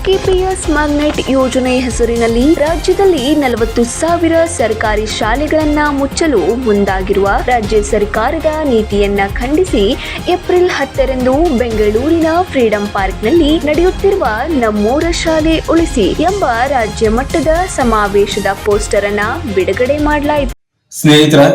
KPS magnet ಯೋಜನೆ ಹೆಸರಿನಲ್ಲಿ ರಾಜ್ಯದಲ್ಲಿ 40,000 ಸರ್ಕಾರಿ ಶಾಲೆಗಳನ್ನ ಮುಚ್ಚಲು ಮುಂದಾಗಿರುವ ರಾಜ್ಯ ಸರ್ಕಾರದ ನೀತಿಯನ್ನ ಖಂಡಿಸಿ ಏಪ್ರಿಲ್ 10ರಂದು ಬೆಂಗಳೂರಿನ ಫ್ರೀಡಂ ಪಾರ್ಕ್ನಲ್ಲಿ ನಡೆಯುತ್ತಿರುವ ನಮ್ಮೂರ ಶಾಲೆ ಉಳಿಸಿ ಎಂಬ ರಾಜ್ಯ ಮಟ್ಟದ ಸಮಾವೇಶದ ಪೋಸ್ಟರ್ ಅನ್ನ ಬಿಡುಗಡೆ ಮಾಡಲಾಯಿತು. ಸ್ನೇಹಿತರೆ,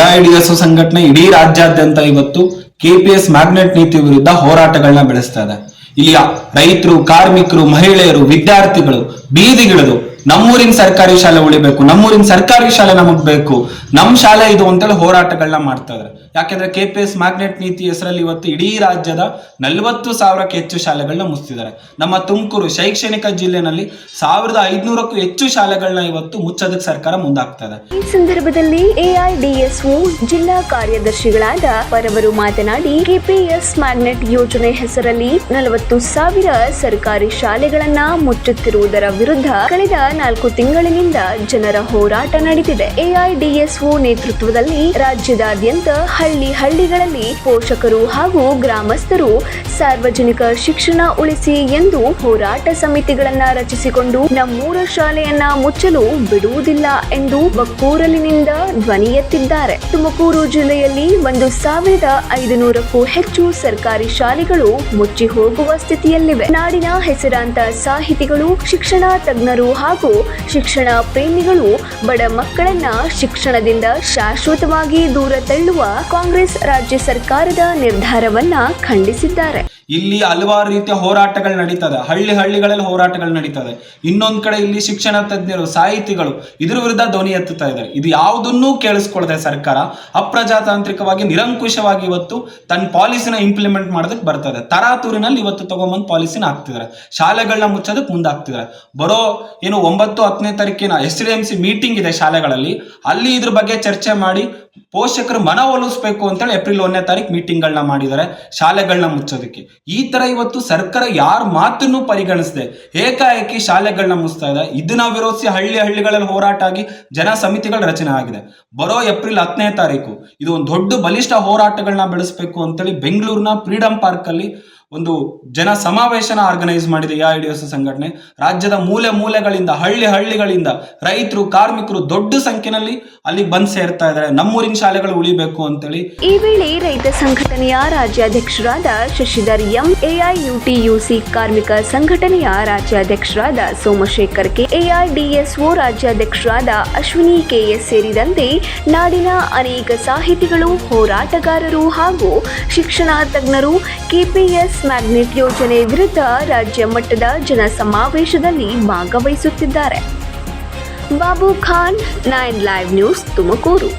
ಎಐಡಿಎಸ್ ಸಂಘಟನೆ ಇಡೀ ರಾಜ್ಯಾದ್ಯಂತ ಇವತ್ತು ಕೆಪಿಎಸ್ ಮ್ಯಾಗ್ನೆಟ್ ನೀತಿ ವಿರುದ್ಧ ಹೋರಾಟಗಳನ್ನ ಬೆಳೆಸ್ತಾ ಇದೆ. ಇಲ್ಲಿಯ ರೈತರು, ಕಾರ್ಮಿಕರು, ಮಹಿಳೆಯರು, ವಿದ್ಯಾರ್ಥಿಗಳು ಬೀದಿಗಿಳಿದು ನಮ್ಮೂರಿನ ಸರ್ಕಾರಿ ಶಾಲೆ ಉಳಿಬೇಕು, ನಮ್ಮೂರಿನ ಸರ್ಕಾರಿ ಶಾಲೆ ನಮಗ್ ಬೇಕು, ನಮ್ ಶಾಲೆ ಇದು ಅಂತೇಳಿ ಹೋರಾಟಗಳನ್ನ ಮಾಡ್ತಾ ಇದ್ದಾರೆ. ಯಾಕೆಂದ್ರೆ ಕೆಪಿಎಸ್ ಮ್ಯಾಗ್ನೆಟ್ ನೀತಿ ಹೆಸರಲ್ಲಿ ಇವತ್ತು ಇಡೀ ರಾಜ್ಯದ 40,000ಕ್ಕೂ ಹೆಚ್ಚು ಶಾಲೆಗಳನ್ನ ಮುಚ್ಚಿದ್ದಾರೆ. ನಮ್ಮ ತುಮಕೂರು ಶೈಕ್ಷಣಿಕ ಜಿಲ್ಲೆನಲ್ಲಿ 1,500ಕ್ಕೂ ಹೆಚ್ಚು ಶಾಲೆಗಳನ್ನ ಇವತ್ತು ಮುಚ್ಚೋದಕ್ಕೆ ಸರ್ಕಾರ ಮುಂದಾಗ್ತಾ ಇದೆ. ಈ ಸಂದರ್ಭದಲ್ಲಿ ಎಐಡಿಎಸ್ಒ ಜಿಲ್ಲಾ ಕಾರ್ಯದರ್ಶಿಗಳಾದ ಪರವರು ಮಾತನಾಡಿ, ಕೆಪಿಎಸ್ ಮ್ಯಾಗ್ನೆಟ್ ಯೋಜನೆ ಹೆಸರಲ್ಲಿ 40,000 ಸರ್ಕಾರಿ ಶಾಲೆಗಳನ್ನ ಮುಚ್ಚುತ್ತಿರುವುದರ ವಿರುದ್ಧ ಕಳೆದ 4 ತಿಂಗಳಿನಿಂದ ಜನರ ಹೋರಾಟ ನಡೆದಿದೆ. ಎಐಡಿಎಸ್ಒ ನೇತೃತ್ವದಲ್ಲಿ ರಾಜ್ಯದಾದ್ಯಂತ ಹಳ್ಳಿಗಳಲ್ಲಿ ಪೋಷಕರು ಹಾಗೂ ಗ್ರಾಮಸ್ಥರು ಸಾರ್ವಜನಿಕ ಶಿಕ್ಷಣ ಉಳಿಸಿ ಎಂದು ಹೋರಾಟ ಸಮಿತಿಗಳನ್ನ ರಚಿಸಿಕೊಂಡು ನಮ್ಮೂರ ಶಾಲೆಯನ್ನ ಮುಚ್ಚಲು ಬಿಡುವುದಿಲ್ಲ ಎಂದು ಒಕ್ಕೂರಲಿನಿಂದ ಧ್ವನಿ ಎತ್ತಿದ್ದಾರೆ. ತುಮಕೂರು ಜಿಲ್ಲೆಯಲ್ಲಿ 1,500ಕ್ಕೂ ಹೆಚ್ಚು ಸರ್ಕಾರಿ ಶಾಲೆಗಳು ಮುಚ್ಚಿ ಹೋಗುವ ಸ್ಥಿತಿಯಲ್ಲಿವೆ. ನಾಡಿನ ಹೆಸರಾಂತ ಸಾಹಿತಿಗಳು, ಶಿಕ್ಷಣ ತಜ್ಞರು ಹಾಗೂ ಶಿಕ್ಷಣ ಪ್ರೇಮಿಗಳು ಬಡ ಮಕ್ಕಳನ್ನ ಶಿಕ್ಷಣದಿಂದ ಶಾಶ್ವತವಾಗಿ ದೂರ ತಳ್ಳುವ ಕಾಂಗ್ರೆಸ್ ರಾಜ್ಯ ಸರ್ಕಾರದ ನಿರ್ಧಾರವನ್ನ ಖಂಡಿಸಿದ್ದಾರೆ. ಇಲ್ಲಿ ಹಲವಾರು ರೀತಿಯ ಹೋರಾಟಗಳು ನಡೀತದೆ, ಹಳ್ಳಿಗಳಲ್ಲಿ ಹೋರಾಟಗಳು ನಡೀತದೆ. ಇನ್ನೊಂದ್ ಕಡೆ ಇಲ್ಲಿ ಶಿಕ್ಷಣ ತಜ್ಞರು, ಸಾಹಿತಿಗಳು ಇದ್ರ ವಿರುದ್ಧ ಧ್ವನಿ ಎತ್ತುತ್ತಾ ಇದ್ದಾರೆ. ಇದು ಯಾವುದನ್ನೂ ಕೇಳಿಸ್ಕೊಳ್ಳದೆ ಸರ್ಕಾರ ಅಪ್ರಜಾತಾಂತ್ರಿಕವಾಗಿ, ನಿರಂಕುಶವಾಗಿ ಇವತ್ತು ತನ್ನ ಪಾಲಿಸಿನ ಇಂಪ್ಲಿಮೆಂಟ್ ಮಾಡೋದಕ್ಕೆ ಬರ್ತದೆ. ತರಾತೂರಿನಲ್ಲಿ ಇವತ್ತು ತಗೊಂಬಂದು ಪಾಲಿಸಿನ ಹಾಕ್ತಿದ್ದಾರೆ, ಶಾಲೆಗಳನ್ನ ಮುಚ್ಚೋದಕ್ಕೆ ಮುಂದಾಗ್ತಿದ್ದಾರೆ. ಬರೋ 9-10ನೇ ತಾರೀಕಿನ SDMC ಮೀಟಿಂಗ್ ಇದೆ ಶಾಲೆಗಳಲ್ಲಿ, ಅಲ್ಲಿ ಇದ್ರ ಬಗ್ಗೆ ಚರ್ಚೆ ಮಾಡಿ ಪೋಷಕರು ಮನವೊಲಿಸಬೇಕು ಅಂತೇಳಿ ಏಪ್ರಿಲ್ 1ನೇ ತಾರೀಕು ಮೀಟಿಂಗ್ಗಳನ್ನ ಮಾಡಿದ್ದಾರೆ ಶಾಲೆಗಳನ್ನ ಮುಚ್ಚೋದಕ್ಕೆ. ಈ ತರ ಇವತ್ತು ಸರ್ಕಾರ ಯಾರ ಮಾತನ್ನು ಪರಿಗಣಿಸದೆ ಏಕಾಏಕಿ ಶಾಲೆಗಳನ್ನ ಮುಚ್ತಾ ಇದೆ. ಇದನ್ನ ವಿರೋಧಿಸಿ ಹಳ್ಳಿಗಳಲ್ಲಿ ಹೋರಾಟ ಆಗಿ ಜನ ಸಮಿತಿಗಳ ರಚನೆ ಆಗಿದೆ. ಬರೋ ಏಪ್ರಿಲ್ 10ನೇ ತಾರೀಕು ಇದು ಒಂದು ದೊಡ್ಡ ಬಲಿಷ್ಠ ಹೋರಾಟಗಳನ್ನ ಬೆಳೆಸಬೇಕು ಅಂತೇಳಿ ಬೆಂಗಳೂರಿನ ಫ್ರೀಡಂ ಪಾರ್ಕ್ ಅಲ್ಲಿ ಒಂದು ಜನ ಸಮಾವೇಶನ ಆರ್ಗನೈಸ್ ಮಾಡಿದೆ ಎಐಡಿಎಸ್ ಸಂಘಟನೆ. ರಾಜ್ಯದ ಮೂಲೆಗಳಿಂದ, ಹಳ್ಳಿಗಳಿಂದ ರೈತರು, ಕಾರ್ಮಿಕರು ದೊಡ್ಡ ಸಂಖ್ಯೆಯಲ್ಲಿ ಅಲ್ಲಿಗೆ ಬಂದ್ ಸೇರ್ತಾ ಇದ್ದಾರೆ. ನಮ್ಮೂರಿನ ಶಾಲೆಗಳು ಉಳಿಬೇಕು ಅಂತೇಳಿ. ಈ ವೇಳೆ ರೈತ ಸಂಘಟನೆಯ ರಾಜ್ಯಾಧ್ಯಕ್ಷರಾದ ಶಶಿಧರ್ ಎಂ, ಎಐಯುಟಿಯುಸಿ ಕಾರ್ಮಿಕ ಸಂಘಟನೆಯ ರಾಜ್ಯಾಧ್ಯಕ್ಷರಾದ ಸೋಮಶೇಖರ್ ಕೆ, ಎಐಡಿಎಸ್ಒ ರಾಜ್ಯಾಧ್ಯಕ್ಷರಾದ ಅಶ್ವಿನಿ ಕೆಎಸ್ ಸೇರಿದಂತೆ ನಾಡಿನ ಅನೇಕ ಸಾಹಿತಿಗಳು, ಹೋರಾಟಗಾರರು ಹಾಗೂ ಶಿಕ್ಷಣ ತಜ್ಞರು ಕೆಪಿಎಸ್ ಮ್ಯಾಗ್ನೆಟ್ ಯೋಜನೆ ವಿರುದ್ಧ ರಾಜ್ಯ ಮಟ್ಟದ ಜನ ಸಮಾವೇಶದಲ್ಲಿ ಭಾಗವಹಿಸುತ್ತಿದ್ದಾರೆ. Babu Khan, 9 live news, Tumakuru.